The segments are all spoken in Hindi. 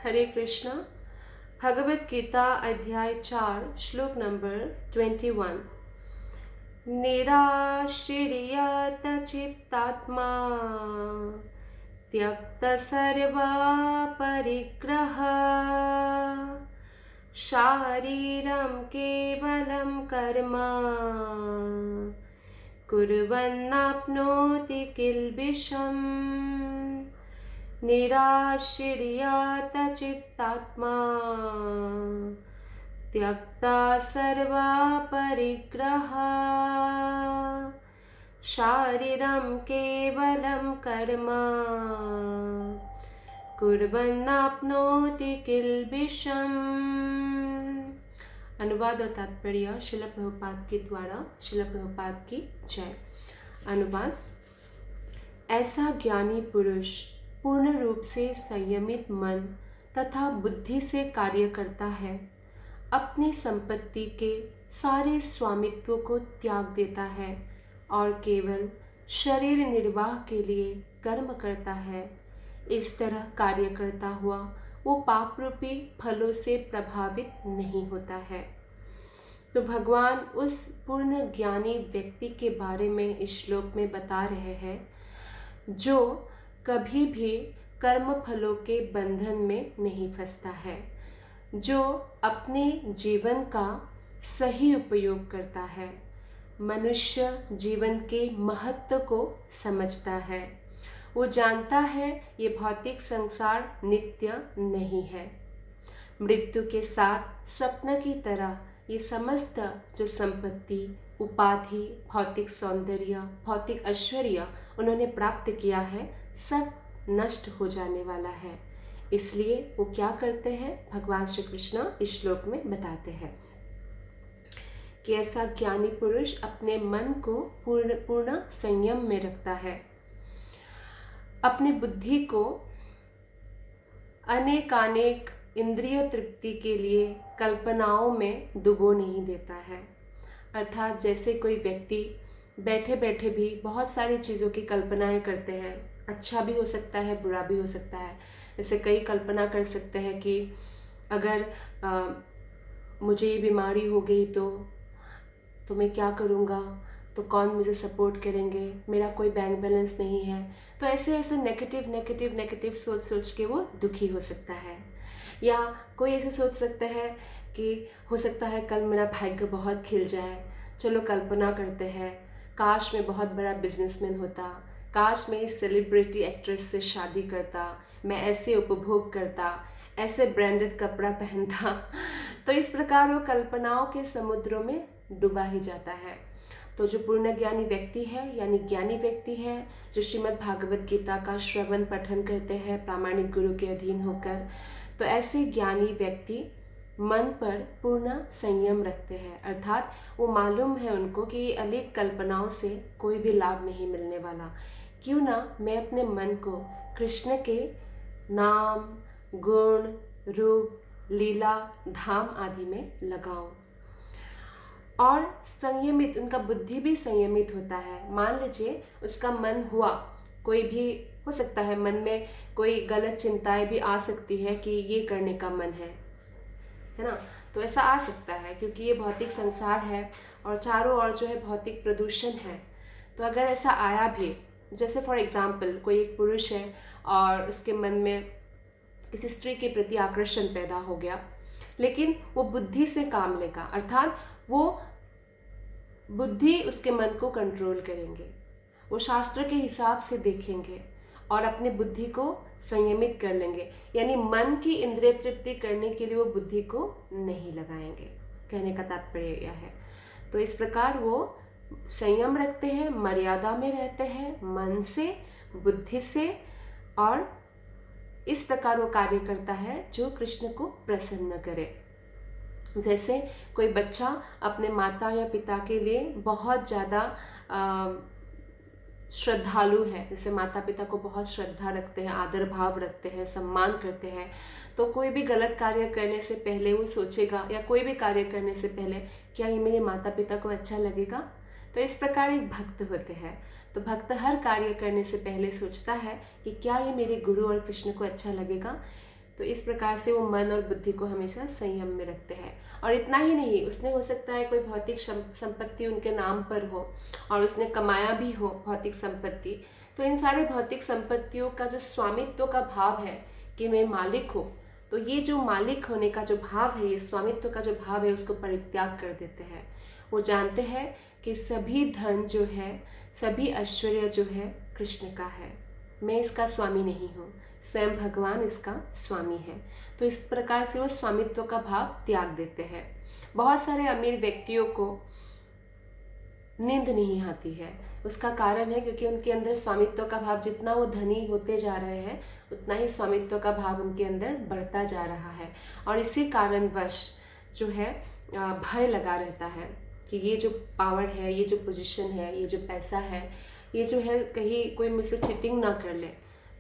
हरे कृष्णा। भगवत गीता अध्याय 4 श्लोक नंबर 21। निराश्रियत चित्तात्मा त्यक्त सर्वा परिग्रह शारीरं केवलं कर्म कुर्वन्नाप्नोति किल्बिषम्। निराश्रियत चित्तात्मा त्यक्ता सर्वा परिग्रह शारीरं केवलं कर्म कुर्वन्नाप्नोति किल्बिषम्। अनुवाद और तात्पर्य श्रील प्रभुपाद के द्वारा। श्रील प्रभुपाद की जय। अनुवाद। ऐसा ज्ञानी पुरुष पूर्ण रूप से संयमित मन तथा बुद्धि से कार्य करता है, अपनी संपत्ति के सारे स्वामित्व को त्याग देता है और केवल शरीर निर्वाह के लिए कर्म करता है। इस तरह कार्य करता हुआ वो पाप रूपी फलों से प्रभावित नहीं होता है। तो भगवान उस पूर्ण ज्ञानी व्यक्ति के बारे में इस श्लोक में बता रहे हैं जो कभी भी कर्म फलों के बंधन में नहीं फंसता है, जो अपने जीवन का सही उपयोग करता है, मनुष्य जीवन के महत्व को समझता है। वो जानता है ये भौतिक संसार नित्य नहीं है। मृत्यु के साथ स्वप्न की तरह ये समस्त जो संपत्ति, उपाधि, भौतिक सौंदर्य, भौतिक ऐश्वर्य उन्होंने प्राप्त किया है, सब नष्ट हो जाने वाला है। इसलिए वो क्या करते हैं, भगवान श्री कृष्ण इस श्लोक में बताते हैं कि ऐसा ज्ञानी पुरुष अपने मन को पूर्ण संयम में रखता है, अपनी बुद्धि को अनेकानेक इंद्रिय तृप्ति के लिए कल्पनाओं में डुबो नहीं देता है। अर्थात जैसे कोई व्यक्ति बैठे बैठे भी बहुत सारी चीज़ों की कल्पनाएं करते हैं, अच्छा भी हो सकता है, बुरा भी हो सकता है। जैसे कई कल्पना कर सकते हैं कि अगर मुझे ये बीमारी हो गई तो मैं क्या करूँगा, तो कौन मुझे सपोर्ट करेंगे, मेरा कोई बैंक बैलेंस नहीं है। तो ऐसे ऐसे नेगेटिव सोच सोच के वो दुखी हो सकता है। या कोई ऐसे सोच सकता है कि हो सकता है कल मेरा भाग्य बहुत खिल जाए। चलो कल्पना करते हैं, काश मैं बहुत बड़ा बिजनेसमैन होता, काश मैं इस सेलिब्रिटी एक्ट्रेस से शादी करता, मैं ऐसे उपभोग करता, ऐसे ब्रांडेड कपड़ा पहनता। तो इस प्रकार वो कल्पनाओं के समुद्रों में डूबा ही जाता है। तो जो पूर्ण ज्ञानी व्यक्ति है, यानी ज्ञानी व्यक्ति है, जो श्रीमद् भागवत गीता का श्रवण पठन करते हैं प्रामाणिक गुरु के अधीन होकर, तो ऐसे ज्ञानी व्यक्ति मन पर पूर्ण संयम रखते हैं। अर्थात वो मालूम है उनको कि अनेक कल्पनाओं से कोई भी लाभ नहीं मिलने वाला। क्यों ना मैं अपने मन को कृष्ण के नाम, गुण, रूप, लीला, धाम आदि में लगाऊं। और संयमित, उनका बुद्धि भी संयमित होता है। मान लीजिए उसका मन हुआ, कोई भी हो सकता है मन में कोई गलत चिंताएं भी आ सकती है कि ये करने का मन है ना, तो ऐसा आ सकता है क्योंकि ये भौतिक संसार है और चारों ओर जो है भौतिक प्रदूषण है। तो अगर ऐसा आया भी, जैसे फॉर एग्जाम्पल कोई एक पुरुष है और उसके मन में किसी स्त्री के प्रति आकर्षण पैदा हो गया, लेकिन वो बुद्धि से काम लेगा। अर्थात वो बुद्धि उसके मन को कंट्रोल करेंगे, वो शास्त्र के हिसाब से देखेंगे और अपने बुद्धि को संयमित कर लेंगे। यानी मन की इंद्रिय तृप्ति करने के लिए वो बुद्धि को नहीं लगाएंगे, कहने का तात्पर्य यह है। तो इस प्रकार वो संयम रखते हैं, मर्यादा में रहते हैं, मन से, बुद्धि से, और इस प्रकार वो कार्य करता है जो कृष्ण को प्रसन्न करे। जैसे कोई बच्चा अपने माता या पिता के लिए बहुत ज़्यादा श्रद्धालु है, जैसे माता पिता को बहुत श्रद्धा रखते हैं, आदर भाव रखते हैं, सम्मान करते हैं, तो कोई भी गलत कार्य करने से पहले वो सोचेगा, या कोई भी कार्य करने से पहले, क्या ये मेरे माता पिता को अच्छा लगेगा। तो इस प्रकार एक भक्त होते हैं। तो भक्त हर कार्य करने से पहले सोचता है कि क्या ये मेरे गुरु और कृष्ण को अच्छा लगेगा। तो इस प्रकार से वो मन और बुद्धि को हमेशा संयम में रखते हैं। और इतना ही नहीं, उसने हो सकता है कोई भौतिक संपत्ति उनके नाम पर हो और उसने कमाया भी हो भौतिक संपत्ति, तो इन सारे भौतिक संपत्तियों का जो स्वामित्व का भाव है कि मैं मालिक हूँ, तो ये जो मालिक होने का जो भाव है, ये स्वामित्व का जो भाव है, उसको परित्याग कर देते हैं। वो जानते हैं कि सभी धन जो है, सभी ऐश्वर्य जो है कृष्ण का है, मैं इसका स्वामी नहीं हूँ, स्वयं भगवान इसका स्वामी है। तो इस प्रकार से वो स्वामित्व का भाव त्याग देते हैं। बहुत सारे अमीर व्यक्तियों को नींद नहीं आती है, उसका कारण है क्योंकि उनके अंदर स्वामित्व का भाव, जितना वो धनी होते जा रहे हैं उतना ही स्वामित्व का भाव उनके अंदर बढ़ता जा रहा है। और इसी कारणवश जो है भय लगा रहता है कि ये जो पावर है, ये जो पोजीशन है, ये जो पैसा है, ये जो है कहीं कोई मुझसे चीटिंग ना कर ले।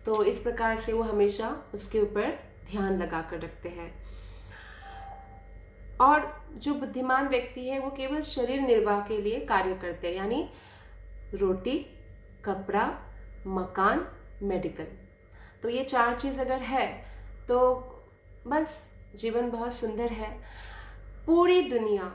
तो इस प्रकार से वो हमेशा उसके ऊपर ध्यान लगा कर रखते हैं। और जो बुद्धिमान व्यक्ति है वो केवल शरीर निर्वाह के लिए कार्य करते हैं, यानी रोटी, कपड़ा, मकान, मेडिकल। तो ये 4 चीज़ अगर है तो बस जीवन बहुत सुंदर है। पूरी दुनिया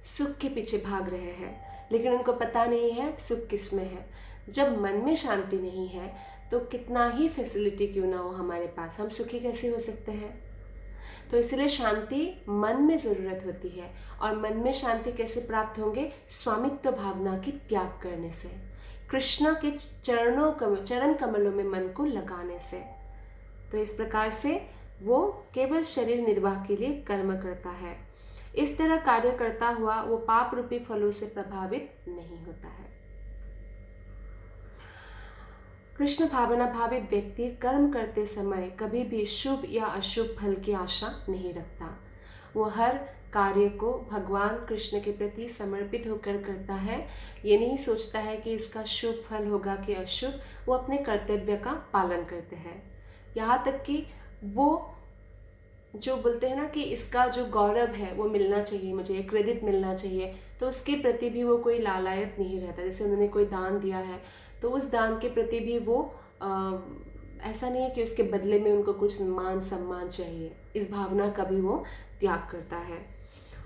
सुख के पीछे भाग रहे हैं, लेकिन उनको पता नहीं है सुख किस में है। जब मन में शांति नहीं है तो कितना ही फैसिलिटी क्यों ना हो हमारे पास, हम सुखी कैसे हो सकते हैं। तो इसलिए शांति मन में ज़रूरत होती है। और मन में शांति कैसे प्राप्त होंगे? स्वामित्व भावना की त्याग करने से, कृष्ण के चरण कमलों में मन को लगाने से। तो इस प्रकार से वो केवल शरीर निर्वाह के लिए कर्म करता है। इस तरह कार्य करता हुआ वो पाप रूपी फलों से प्रभावित नहीं होता है। कृष्ण भावना भावित व्यक्ति कर्म करते समय कभी भी शुभ या अशुभ फल की आशा नहीं रखता। वो हर कार्य को भगवान कृष्ण के प्रति समर्पित होकर करता है। ये नहीं सोचता है कि इसका शुभ फल होगा कि अशुभ। वो अपने कर्तव्य का पालन करते हैं। यहाँ तक कि वो जो बोलते हैं ना कि इसका जो गौरव है वो मिलना चाहिए, मुझे क्रेडिट मिलना चाहिए, तो उसके प्रति भी वो कोई लालायत नहीं रहता। जैसे उन्होंने कोई दान दिया है तो उस दान के प्रति भी वो ऐसा नहीं है कि उसके बदले में उनको कुछ मान सम्मान चाहिए। इस भावना का भी वो त्याग करता है।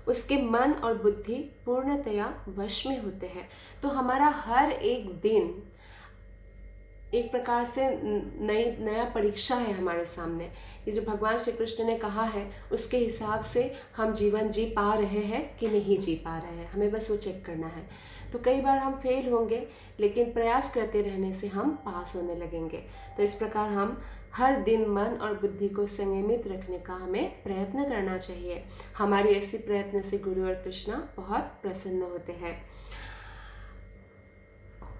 उसके मन और बुद्धि पूर्णतया वश में होते हैं। तो हमारा हर एक दिन एक प्रकार से नया परीक्षा है हमारे सामने। ये जो भगवान श्री कृष्ण ने कहा है उसके हिसाब से हम जीवन जी पा रहे हैं कि नहीं जी पा रहे हैं, हमें बस वो चेक करना है। तो कई बार हम फेल होंगे, लेकिन प्रयास करते रहने से हम पास होने लगेंगे। तो इस प्रकार हम हर दिन मन और बुद्धि को संयमित रखने का हमें प्रयत्न करना चाहिए। हमारी ऐसी प्रयत्न से गुरु और कृष्ण बहुत प्रसन्न होते हैं।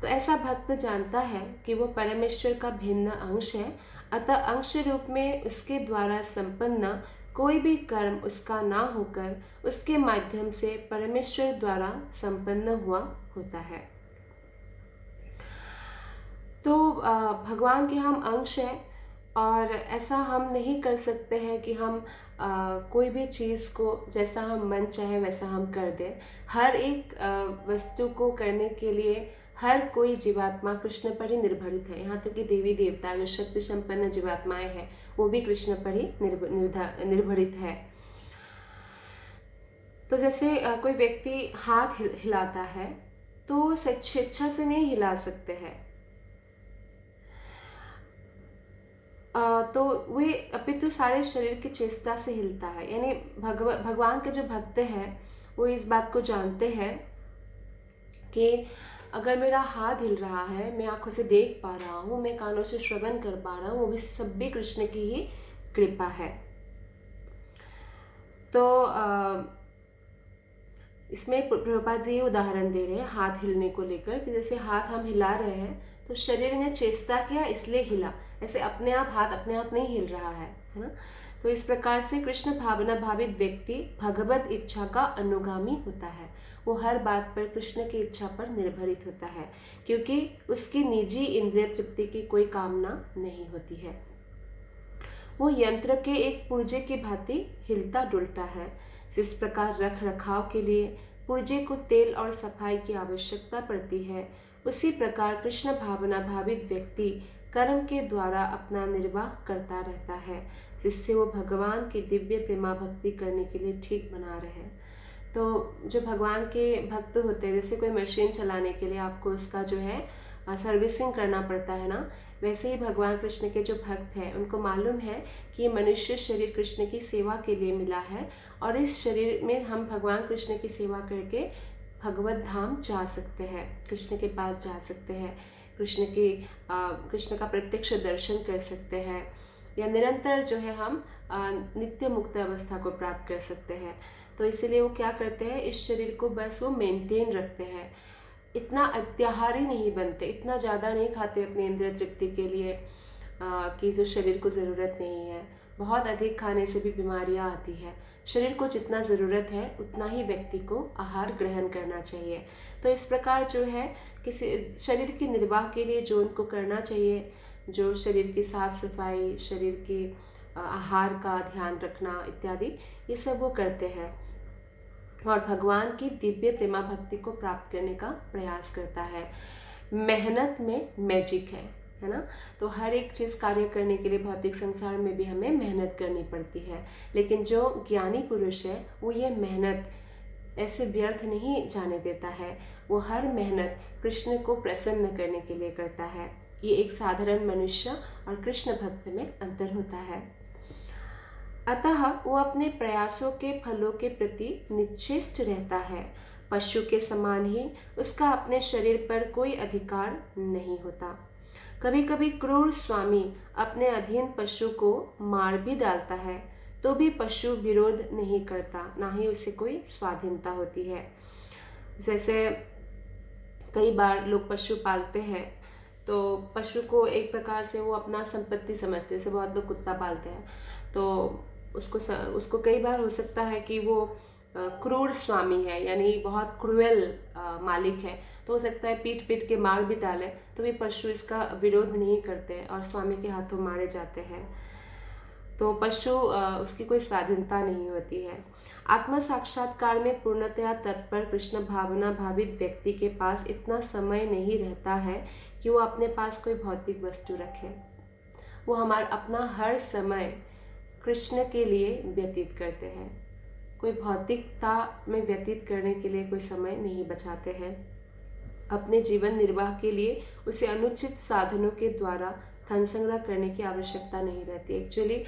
तो ऐसा भक्त जानता है कि वो परमेश्वर का भिन्न अंश है, अतः अंश रूप में उसके द्वारा संपन्न कोई भी कर्म उसका ना होकर उसके माध्यम से परमेश्वर द्वारा संपन्न हुआ होता है। तो भगवान के हम अंश हैं और ऐसा हम नहीं कर सकते हैं कि हम कोई भी चीज़ को जैसा हम मन चाहे वैसा हम कर दें। हर एक वस्तु को करने के लिए हर कोई जीवात्मा कृष्ण पर ही निर्भरित है। यहाँ तक कि देवी देवता जो शक्ति संपन्न जीवात्माएं हैं वो भी कृष्ण पर ही निर्भरित है। तो जैसे कोई व्यक्ति हाथ हिलाता है तो स्वेच्छा से नहीं हिला सकते हैं, तो वे अपितु सारे शरीर की चेष्टा से हिलता है। यानी भगवान के जो भक्त हैं वो इस बात को जानते हैं कि अगर मेरा हाथ हिल रहा है, मैं आंखों से देख पा रहा हूँ, मैं कानों से श्रवण कर पा रहा हूँ, वो भी सब भी कृष्ण की ही कृपा है। तो इसमें प्रभुपाद जी ये उदाहरण दे रहे हैं हाथ हिलने को लेकर कि जैसे हाथ हम हिला रहे हैं तो शरीर ने चेष्टा किया इसलिए हिला, ऐसे अपने आप हाथ अपने आप नहीं हिल रहा है ना। तो इस प्रकार से कृष्ण भावना भावित व्यक्ति भगवत इच्छा का अनुगामी होता है। वो हर बात पर कृष्ण की इच्छा पर निर्भरित होता है क्योंकि उसकी निजी इंद्रिय तृप्ति की कोई कामना नहीं होती है। वो यंत्र के एक पुर्जे की भांति हिलता डुलता है। जिस प्रकार रख रखाव के लिए पुर्जे को तेल और सफाई की आवश्यकता पड़ती है, उसी प्रकार कृष्ण भावना भावित व्यक्ति कर्म के द्वारा अपना निर्वाह करता रहता है, जिससे वो भगवान की दिव्य प्रेमा भक्ति करने के लिए ठीक बना रहे। तो जो भगवान के भक्त होते हैं, जैसे कोई मशीन चलाने के लिए आपको उसका जो है सर्विसिंग करना पड़ता है ना, वैसे ही भगवान कृष्ण के जो भक्त हैं उनको मालूम है कि ये मनुष्य शरीर कृष्ण की सेवा के लिए मिला है, और इस शरीर में हम भगवान कृष्ण की सेवा करके भगवत धाम जा सकते हैं, कृष्ण के पास जा सकते हैं, कृष्ण का प्रत्यक्ष दर्शन कर सकते हैं, या निरंतर जो है हम नित्य मुक्त अवस्था को प्राप्त कर सकते हैं। तो इसीलिए वो क्या करते हैं, इस शरीर को बस वो मेंटेन रखते हैं, इतना अत्याहारी नहीं बनते, इतना ज़्यादा नहीं खाते अपने इंद्रिय तृप्ति के लिए कि जो शरीर को ज़रूरत नहीं है। बहुत अधिक खाने से भी बीमारियां आती है। शरीर को जितना ज़रूरत है उतना ही व्यक्ति को आहार ग्रहण करना चाहिए। तो इस प्रकार जो है किसी शरीर के निर्वाह के लिए जो उनको करना चाहिए, जो शरीर की साफ सफाई, शरीर की आहार का ध्यान रखना इत्यादि, ये सब वो करते हैं और भगवान की दिव्य प्रेमा भक्ति को प्राप्त करने का प्रयास करता है। मेहनत में मैजिक है ना। तो हर एक चीज़ कार्य करने के लिए भौतिक संसार में भी हमें मेहनत करनी पड़ती है, लेकिन जो ज्ञानी पुरुष है वो ये मेहनत ऐसे व्यर्थ नहीं जाने देता है, वो हर मेहनत कृष्ण को प्रसन्न करने के लिए करता है। ये एक साधारण मनुष्य और कृष्ण भक्त में अंतर होता है। अतः वो अपने प्रयासों के फलों के प्रति निश्चित रहता है। पशु के समान ही उसका अपने शरीर पर कोई अधिकार नहीं होता। कभी कभी क्रूर स्वामी अपने अधीन पशु को मार भी डालता है, तो भी पशु विरोध नहीं करता, ना ही उसे कोई स्वाधीनता होती है। जैसे कई बार लोग पशु पालते हैं, तो पशु को एक प्रकार से वो अपना संपत्ति समझते हैं। जैसे बहुत लोग कुत्ता पालते हैं, तो उसको कई बार हो सकता है कि वो क्रूर स्वामी है, यानी बहुत क्रूएल मालिक है, तो हो सकता है पीट पीट के मार भी डाले, तो भी पशु इसका विरोध नहीं करते और स्वामी के हाथों मारे जाते हैं। तो पशु उसकी कोई स्वाधीनता नहीं होती है। आत्म साक्षात्कार में पूर्णतया तत्पर कृष्ण भावना भावित व्यक्ति के पास इतना समय नहीं रहता है कि वो अपने पास कोई भौतिक वस्तु रखे। वो अपना हर समय कृष्ण के लिए व्यतीत करते हैं, कोई भौतिकता में व्यतीत करने के लिए कोई समय नहीं बचाते हैं। अपने जीवन निर्वाह के लिए उसे अनुचित साधनों के द्वारा धन संग्रह करने की आवश्यकता नहीं रहती। एक्चुअली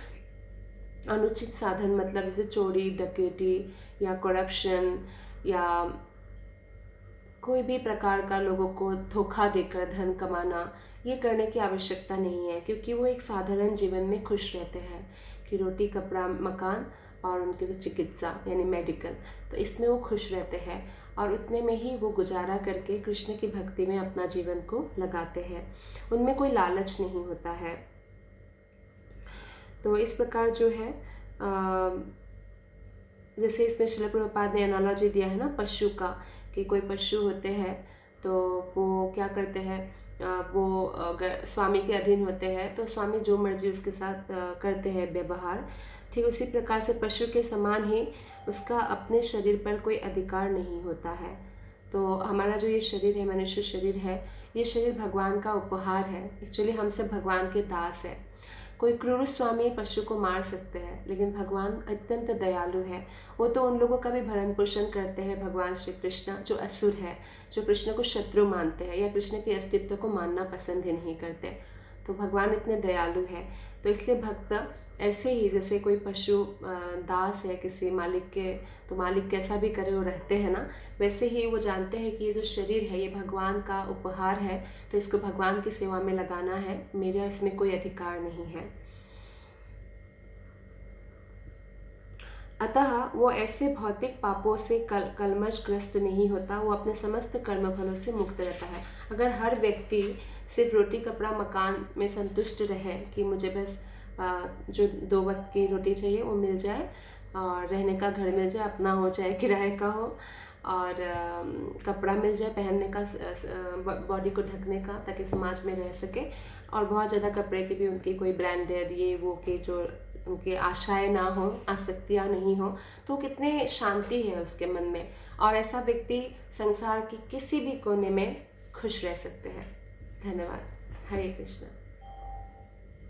अनुचित साधन मतलब जैसे चोरी डकैती या करप्शन या कोई भी प्रकार का लोगों को धोखा देकर धन कमाना, ये करने की आवश्यकता नहीं है, क्योंकि वो एक साधारण जीवन में खुश रहते हैं कि रोटी कपड़ा मकान और उनकी जो चिकित्सा यानी मेडिकल, तो इसमें वो खुश रहते हैं और उतने में ही वो गुजारा करके कृष्ण की भक्ति में अपना जीवन को लगाते हैं। उनमें कोई लालच नहीं होता है। तो इस प्रकार जो है जैसे इसमें श्रील प्रभुपाद ने एनालॉजी दिया है ना पशु का, कि कोई पशु होते हैं तो वो क्या करते हैं, वो अगर स्वामी के अधीन होते हैं तो स्वामी जो मर्जी उसके साथ करते हैं व्यवहार, ठीक उसी प्रकार से पशु के समान ही उसका अपने शरीर पर कोई अधिकार नहीं होता है। तो हमारा जो ये शरीर है, मनुष्य शरीर है, ये शरीर भगवान का उपहार है। एक्चुअली हम सब भगवान के दास है। कोई क्रूर स्वामी पशु को मार सकते हैं, लेकिन भगवान अत्यंत दयालु है। वो तो उन लोगों का भी भरण पोषण करते हैं। भगवान श्री कृष्ण जो असुर है, जो कृष्ण को शत्रु मानते हैं या कृष्ण के अस्तित्व को मानना पसंद ही नहीं करते, तो भगवान इतने दयालु है। तो इसलिए भक्त ऐसे ही जैसे कोई पशु दास है किसी मालिक के, तो मालिक कैसा भी करे वो रहते हैं ना, वैसे ही वो जानते हैं कि ये जो शरीर है ये भगवान का उपहार है, तो इसको भगवान की सेवा में लगाना है, मेरा इसमें कोई अधिकार नहीं है। अतः वो ऐसे भौतिक पापों से कलमशग्रस्त नहीं होता, वो अपने समस्त कर्म फलों से मुक्त रहता है। अगर हर व्यक्ति सिर्फ रोटी कपड़ा मकान में संतुष्ट रहे कि मुझे बस जो 2 वक्त की रोटी चाहिए वो मिल जाए और रहने का घर मिल जाए, अपना हो चाहे किराए का हो, और कपड़ा मिल जाए पहनने का, बॉडी को ढकने का, ताकि समाज में रह सके, और बहुत ज़्यादा कपड़े की भी उनकी कोई ब्रांडेड ये वो के जो उनकी आशाएं ना हो, आसक्तियाँ नहीं हो, तो कितने शांति है उसके मन में, और ऐसा व्यक्ति संसार की किसी भी कोने में खुश रह सकते हैं। धन्यवाद। हरे कृष्ण।